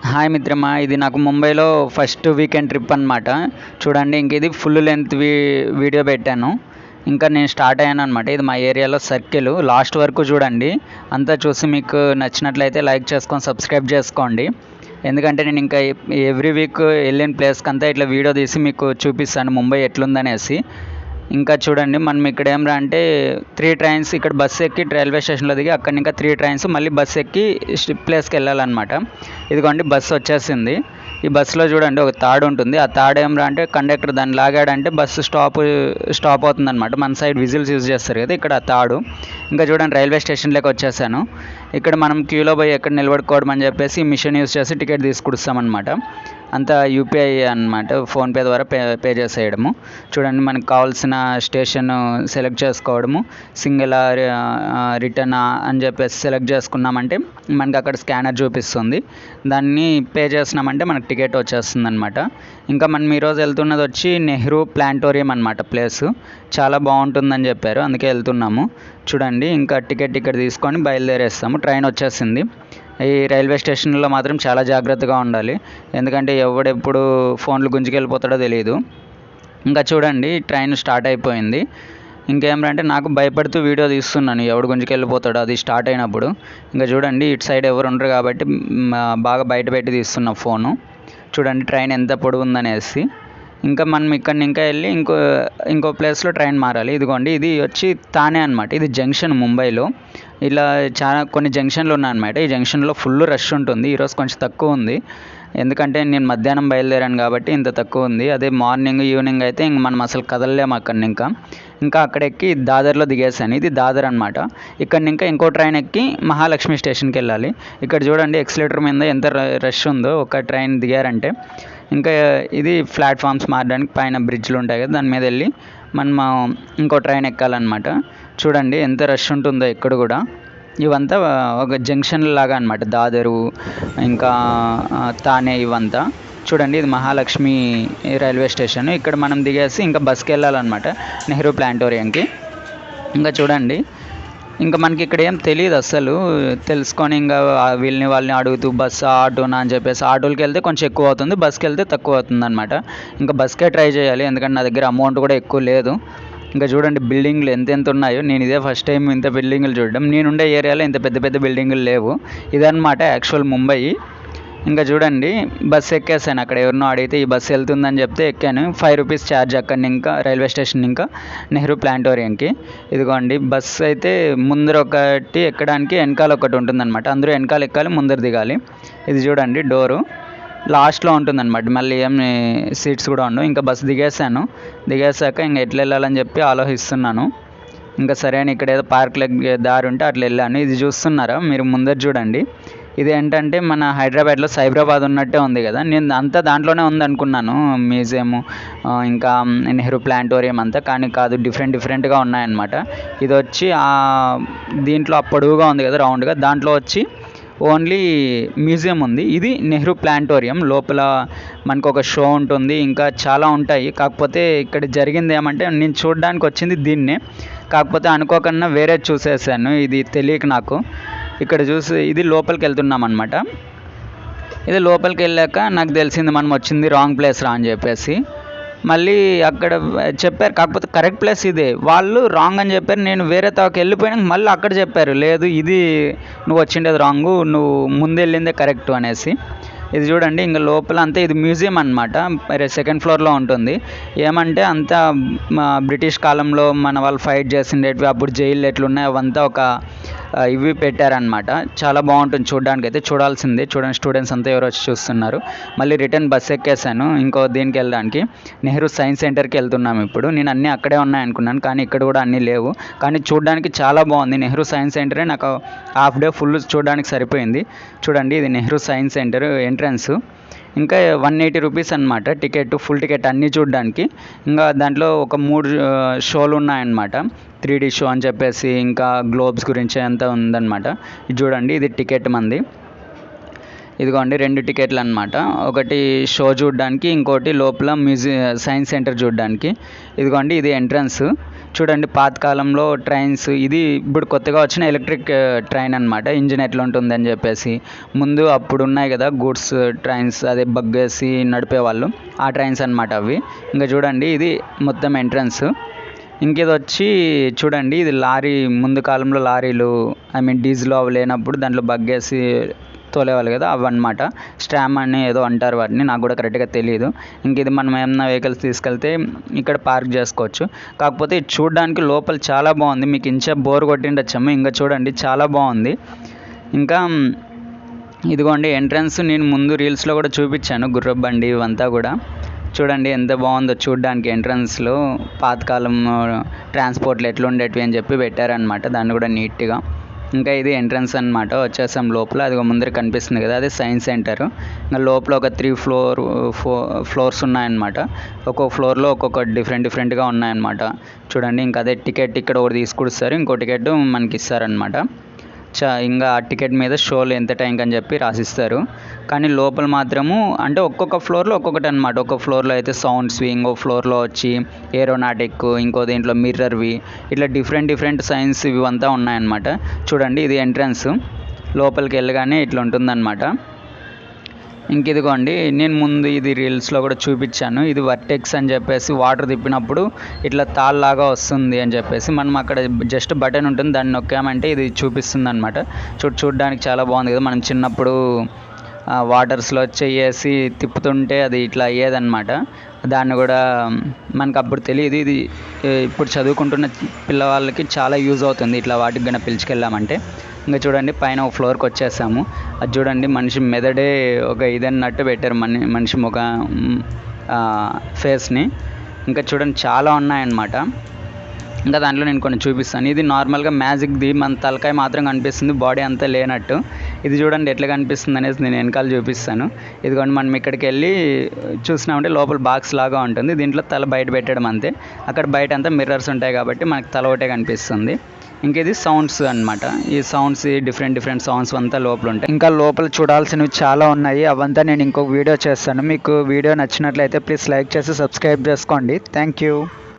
Hi మిత్రమా, ఇది నాకు ముంబైలో ఫస్ట్ వీకెండ్ ట్రిప్ అనమాట. చూడండి, ఇంక ఇది ఫుల్ లెంత్ వీడియో పెట్టాను. ఇంకా నేను స్టార్ట్ అయ్యాను అనమాట. ఇది మా ఏరియాలో సర్కిల్. లాస్ట్ వరకు చూడండి. అంతా చూసి మీకు నచ్చినట్లయితే లైక్ చేసుకొని సబ్స్క్రైబ్ చేసుకోండి. ఎందుకంటే నేను ఇంకా ఎవ్రీ వీక్ వెళ్ళిన ప్లేస్కి అంతా ఇట్లా వీడియో తీసి మీకు చూపిస్తాను ముంబై ఎట్లుందనేసి. ఇంకా చూడండి, మనం ఇక్కడ ఏం రా అంటే 3 ట్రైన్స్ ఇక్కడ బస్సు ఎక్కి రైల్వే స్టేషన్లో దిగి అక్కడ ఇంకా 3 ట్రైన్స్ మళ్ళీ బస్సు ఎక్కి ప్లేస్కి వెళ్ళాలన్నమాట. ఇదిగోండి బస్సు వచ్చేసింది. ఈ బస్సులో చూడండి ఒక తాడు ఉంటుంది. ఆ తాడు ఏం రా అంటే కండక్టర్ దాన్ని లాగాడంటే బస్సు స్టాప్ అవుతుంది అనమాట. మన సైడ్ విజిల్స్ యూజ్ చేస్తారు కదా, ఇక్కడ ఆ తాడు. ఇంకా చూడండి రైల్వే స్టేషన్లోకి వచ్చేసాను. ఇక్కడ మనం క్యూలో పోయి ఎక్కడ నిలబడుకోవడం అని చెప్పేసి మిషన్ యూజ్ చేసి టికెట్ తీసుకుడుస్తామన్నమాట. అంతా యూపీఐ అనమాట, ఫోన్పే ద్వారా పే చేసేయడము. చూడండి, మనకు కావాల్సిన స్టేషన్ సెలెక్ట్ చేసుకోవడము, సింగిల్ రిటర్న్ అని చెప్పేసి సెలెక్ట్ చేసుకున్నామంటే మనకి అక్కడ స్కానర్ చూపిస్తుంది. దాన్ని పే చేసినామంటే మనకు టికెట్ వచ్చేస్తుంది అనమాట. ఇంకా మనం ఈరోజు వెళ్తున్నది వచ్చి నెహ్రూ ప్లాంటోరియం అనమాట. ప్లేసు చాలా బాగుంటుందని చెప్పారు, అందుకే వెళ్తున్నాము. చూడండి, ఇంకా టికెట్ ఇక్కడ తీసుకొని బయలుదేరేస్తాము. ట్రైన్ వచ్చేసింది. ఈ రైల్వే స్టేషన్లో మాత్రం చాలా జాగ్రత్తగా ఉండాలి, ఎందుకంటే ఎవడెప్పుడు ఫోన్లు గుంజుకెళ్ళిపోతాడో తెలియదు. ఇంకా చూడండి, ట్రైన్ స్టార్ట్ అయిపోయింది. ఇంకేమంటే నాకు భయపడుతూ వీడియో తీస్తున్నాను, ఎవడు గుంజుకెళ్ళిపోతాడో అది స్టార్ట్ అయినప్పుడు. ఇంకా చూడండి, ఇటు సైడ్ ఎవరు ఉండరు కాబట్టి బాగా బయట పెట్టి తీస్తున్నా ఫోను. చూడండి ట్రైన్ ఎంత పొడవు ఉందనేసి. ఇంకా మనం ఇక్కడ ఇంకా వెళ్ళి ఇంకో ప్లేస్లో ట్రైన్ మారాలి. ఇదిగోండి, ఇది వచ్చి తానే అనమాట. ఇది జంక్షన్ ముంబైలో. ఇలా చాలా కొన్ని జంక్షన్లు ఉన్నాయన్నమాట. ఈ జంక్షన్లో ఫుల్ రష్ ఉంటుంది. ఈరోజు కొంచెం తక్కువ ఉంది, ఎందుకంటే నేను మధ్యాహ్నం బయలుదేరాను కాబట్టి ఇంత తక్కువ ఉంది. అదే మార్నింగ్ ఈవినింగ్ అయితే ఇంక మనం అసలు కదలలేము అక్కడ. ఇంకా అక్కడ ఎక్కి దాదర్లో దిగేసాను. ఇది దాదర్ అనమాట. ఇక్కడ ఇంకా ఇంకో ట్రైన్ ఎక్కి మహాలక్ష్మి స్టేషన్కి వెళ్ళాలి. ఇక్కడ చూడండి ఎక్సిలేటర్ మీద ఎంత రష్ ఉందో ఒక ట్రైన్ దిగారంటే. ఇంకా ఇది ప్లాట్ఫామ్స్ మారడానికి పైన బ్రిడ్జ్లు ఉంటాయి కదా, దాని మీద వెళ్ళి మనం ఇంకో ట్రైన్ ఎక్కాలన్నమాట. చూడండి ఎంత రష్ ఉంటుందో ఇక్కడ కూడా. ఇవంతా ఒక జంక్షన్ లాగా అనమాట, దాదరు ఇంకా తానే ఇవంతా. చూడండి, ఇది మహాలక్ష్మి రైల్వే స్టేషన్. ఇక్కడ మనం దిగేసి ఇంకా బస్కి వెళ్ళాలన్నమాట నెహ్రూ ప్లాంటోరియంకి. ఇంకా చూడండి, ఇంకా మనకి ఇక్కడ ఏం తెలియదు అస్సలు. తెలుసుకొని ఇంకా వాళ్ళని అడుగుతూ బస్సు ఆటోనా అని చెప్పేసి, ఆటోలకి వెళ్తే కొంచెం ఎక్కువ అవుతుంది, బస్కి వెళ్తే తక్కువ అవుతుంది అనమాట. ఇంకా బస్కే ట్రై చేయాలి, ఎందుకంటే నా దగ్గర అమౌంట్ కూడా ఎక్కువ లేదు. ఇంకా చూడండి బిల్డింగ్లు ఎంత ఉన్నాయో. నేను ఇదే ఫస్ట్ టైం ఇంత బిల్డింగులు చూడడం. నేనుండే ఏరియాలో ఇంత పెద్ద పెద్ద బిల్డింగులు లేవు. ఇదన్నమాట యాక్చువల్ ముంబై. ఇంకా చూడండి బస్సు ఎక్కేసాను. అక్కడ ఎవరినో అడిగితే ఈ బస్సు వెళ్తుందని చెప్తే ఎక్కాను. 5 రూపీస్ ఛార్జ్ అక్కడ ఇంకా రైల్వే స్టేషన్ ఇంకా నెహ్రూ ప్లాంటోరియంకి. ఇదిగోండి బస్సు అయితే ముందర ఒకటి ఎక్కడానికి వెనకాల ఒకటి ఉంటుందన్నమాట. అందరూ వెనకాల ఎక్కాలి, ముందర దిగాలి. ఇది చూడండి డోరు లాస్ట్లో ఉంటుందన్నమాట. మళ్ళీ ఏం సీట్స్ కూడా ఉండవు. ఇంకా బస్సు దిగేసాక ఇంకా ఎట్లా వెళ్ళాలని చెప్పి ఆలోచిస్తున్నాను. ఇంకా సరే అని ఇక్కడ ఏదో పార్క్లకి దారి ఉంటే అట్లా వెళ్ళాను. ఇది చూస్తున్నారా మీరు ముందర చూడండి. ఇది ఏంటంటే మన హైదరాబాద్లో సైబరాబాద్ ఉన్నట్టే ఉంది కదా. నేను అంతా దాంట్లోనే ఉంది అనుకున్నాను, మ్యూజియము ఇంకా నెహ్రూ ప్లాంటోరియం అంతా. కానీ కాదు, డిఫరెంట్గా ఉన్నాయన్నమాట. ఇది వచ్చి దీంట్లో పొడవుగా ఉంది కదా రౌండ్గా, దాంట్లో వచ్చి ఓన్లీ మ్యూజియం ఉంది. ఇది నెహ్రూ ప్లాంటోరియం. లోపల మనకు ఒక షో ఉంటుంది, ఇంకా చాలా ఉంటాయి. కాకపోతే ఇక్కడ జరిగింది ఏమంటే నేను చూడడానికి వచ్చింది దీన్నే, కాకపోతే అనుకోకుండా వేరే చూసేసాను, ఇది తెలియక నాకు. ఇక్కడ చూసి ఇది లోపలికి వెళ్తున్నాం అనమాట. ఇది లోపలికి వెళ్ళాక నాకు తెలిసింది మనం వచ్చింది రాంగ్ ప్లేస్ రా అని చెప్పేసి. మళ్ళీ అక్కడ చెప్పారు, కాకపోతే కరెక్ట్ ప్లేస్ ఇదే, వాళ్ళు రాంగ్ అని చెప్పారు. నేను వేరే తాకి వెళ్ళిపోయినాక మళ్ళీ అక్కడ చెప్పారు లేదు ఇది నువ్వు వచ్చిండేది రాంగు, నువ్వు ముందు వెళ్ళిందే కరెక్ట్ అనేసి. ఇది చూడండి ఇంకా లోపల అంతా ఇది మ్యూజియం అనమాట. 2nd ఫ్లోర్లో ఉంటుంది. ఏమంటే అంతా బ్రిటిష్ కాలంలో మన వాళ్ళు ఫైట్ చేసిండేటివి, అప్పుడు జైళ్ళు ఎట్లున్నాయి అవంతా ఒక ఇవి పెట్టారనమాట. చాలా బాగుంటుంది చూడడానికి, అయితే చూడాల్సిందే. చూడండి స్టూడెంట్స్ అంతా ఎవరు వచ్చి చూస్తున్నారు. మళ్ళీ రిటర్న్ బస్ ఎక్కేసాను ఇంకో దీనికి వెళ్ళడానికి. నెహ్రూ సైన్స్ సెంటర్కి వెళ్తున్నాము ఇప్పుడు. నేను అన్నీ అక్కడే ఉన్నాయనుకున్నాను, కానీ ఇక్కడ కూడా అన్నీ లేవు. కానీ చూడడానికి చాలా బాగుంది. నెహ్రూ సైన్స్ సెంటరే నాకు హాఫ్ డే ఫుల్ చూడడానికి సరిపోయింది. చూడండి, ఇది నెహ్రూ సైన్స్ సెంటర్ ఎంట్రన్స్. ఇంకా 180 రూపీస్ అనమాట టికెట్, ఫుల్ టికెట్ అన్నీ చూడడానికి. ఇంకా దాంట్లో ఒక 3 షోలు ఉన్నాయన్నమాట. 3D షో అని చెప్పేసి, ఇంకా గ్లోబ్స్ గురించి అంతా ఉందన్నమాట. ఇది చూడండి, ఇది టికెట్ మంది. ఇదిగోండి 2 టికెట్లు అనమాట. ఒకటి షో చూడడానికి, ఇంకోటి లోపల సైన్స్ సెంటర్ చూడడానికి. ఇదిగోండి ఇది ఎంట్రన్స్. చూడండి పాతకాలంలో ట్రైన్స్, ఇది ఇప్పుడు కొత్తగా వచ్చిన ఎలక్ట్రిక్ ట్రైన్ అనమాట. ఇంజిన్ ఎట్లా ఉంటుందని చెప్పేసి, ముందు అప్పుడు ఉన్నాయి కదా గూడ్స్ ట్రైన్స్, అదే బగ్గేసి నడిపేవాళ్ళు, ఆ ట్రైన్స్ అనమాట అవి. ఇంకా చూడండి ఇది మొత్తం ఎంట్రన్స్. ఇంకేది వచ్చి చూడండి, ఇది లారీ, ముందు కాలంలో లారీలు డీజిల్ అవి లేనప్పుడు దాంట్లో బగ్గేసి తోలేవాళ్ళు కదా, అవన్నమాట. స్టామ్ అని ఏదో అంటారు వాటిని, నాకు కూడా కరెక్ట్గా తెలియదు. ఇంక ఇది మనం ఏమన్నా వెహికల్స్ తీసుకెళ్తే ఇక్కడ పార్క్ చేసుకోవచ్చు. కాకపోతే ఇది చూడడానికి లోపల చాలా బాగుంది. మీకు ఇంచే బోర్ కొట్టిండొచ్చాము, ఇంకా చూడండి చాలా బాగుంది. ఇంకా ఇదిగోండి ఎంట్రన్స్, నేను ముందు రీల్స్లో కూడా చూపించాను గుర్రపు బండి ఇవంతా కూడా. చూడండి ఎంత బాగుందో చూడడానికి. ఎంట్రన్స్లో పాతకాలం ట్రాన్స్పోర్ట్లు ఎట్లా ఉండేటివి అని చెప్పి పెట్టారనమాట, దాన్ని కూడా నీట్గా. ఇంకా ఇది ఎంట్రన్స్ అనమాట. వచ్చేసాం లోపల, అది ముందర కనిపిస్తుంది కదా, అది సైన్స్ సెంటర్. ఇంకా లోపల ఒక 3 ఫ్లోర్స్ ఉన్నాయన్నమాట. ఒక్కొక్క ఫ్లోర్లో ఒక్కొక్క డిఫరెంట్గా ఉన్నాయన్నమాట. చూడండి ఇంకా అదే టికెట్ ఇక్కడ ఒకటి తీసుకొస్తారు, ఇంకో టికెట్ మనకి ఇస్తారనమాట. ఇంకా ఆ టికెట్ మీద షోలు ఎంత టైంకి అని చెప్పి రాసిస్తారు. కానీ లోపల మాత్రము అంటే ఒక్కొక్క ఫ్లోర్లో ఒక్కొక్కటి అనమాట. ఒక్కొక్క ఫ్లోర్లో అయితే సౌండ్స్వి, ఇంకో ఫ్లోర్లో వచ్చి ఏరోనాటిక్, ఇంకో దీంట్లో మిర్రర్వి, ఇట్లా డిఫరెంట్ సైన్స్ ఇవంతా ఉన్నాయన్నమాట. చూడండి ఇది ఎంట్రన్స్. లోపలికి వెళ్ళగానే ఇట్లా ఉంటుందన్నమాట. ఇంక ఇదిగోండి, నేను ముందు ఇది రీల్స్లో కూడా చూపించాను. ఇది వర్టెక్స్ అని చెప్పేసి, వాటర్ తిప్పినప్పుడు ఇట్లా తాళ్ళలాగా వస్తుంది అని చెప్పేసి, మనం అక్కడ జస్ట్ బటన్ ఉంటుంది, దాన్ని నొక్కామంటే ఇది చూపిస్తుంది అనమాట. చూడడానికి చాలా బాగుంది కదా. మనం చిన్నప్పుడు వాటర్స్లో చెయ్యేసి తిప్పుతుంటే అది ఇట్లా అయ్యేదన్నమాట. దాన్ని కూడా మనకు అప్పుడు తెలియదు. ఇది ఇప్పుడు చదువుకుంటున్న పిల్లవాళ్ళకి చాలా యూజ్ అవుతుంది, ఇట్లా వాటికి కన్నా పిలుచుకెళ్ళామంటే. ఇంకా చూడండి పైన ఒక ఫ్లోర్కి వచ్చేసాము. అది చూడండి మనిషి మెదడే ఒక ఇదన్నట్టు పెట్టారు మనిషి ముఖ ఫేస్ని. ఇంకా చూడండి చాలా ఉన్నాయన్నమాట. ఇంకా దాంట్లో నేను కొన్ని చూపిస్తాను. ఇది నార్మల్గా మ్యాజిక్ది, మన తలకాయ మాత్రం కనిపిస్తుంది, బాడీ అంతా లేనట్టు. ఇది చూడండి ఎట్లా కనిపిస్తుంది అనేసి నేను వెనకాల చూపిస్తాను. ఇదిగోండి మనం ఇక్కడికి వెళ్ళి చూసినామంటే లోపల బాక్స్ లాగా ఉంటుంది, దీంట్లో తల బయట పెట్టడం అంతే. అక్కడ బయట అంతా మిర్రర్స్ ఉంటాయి కాబట్టి మనకి తల ఒకటే కనిపిస్తుంది. ఇంక ఇది సౌండ్స్ అనమాట. ఈ సౌండ్స్ డిఫరెంట్ సౌండ్స్ అంతా లోపల ఉంటాయి. ఇంకా లోపల చూడాల్సినవి చాలా ఉన్నాయి, అవంతా నేను ఇంకొక వీడియో చేస్తాను. మీకు వీడియో నచ్చినట్లయితే ప్లీజ్ లైక్ చేసి సబ్స్క్రైబ్ చేసుకోండి. Thank you.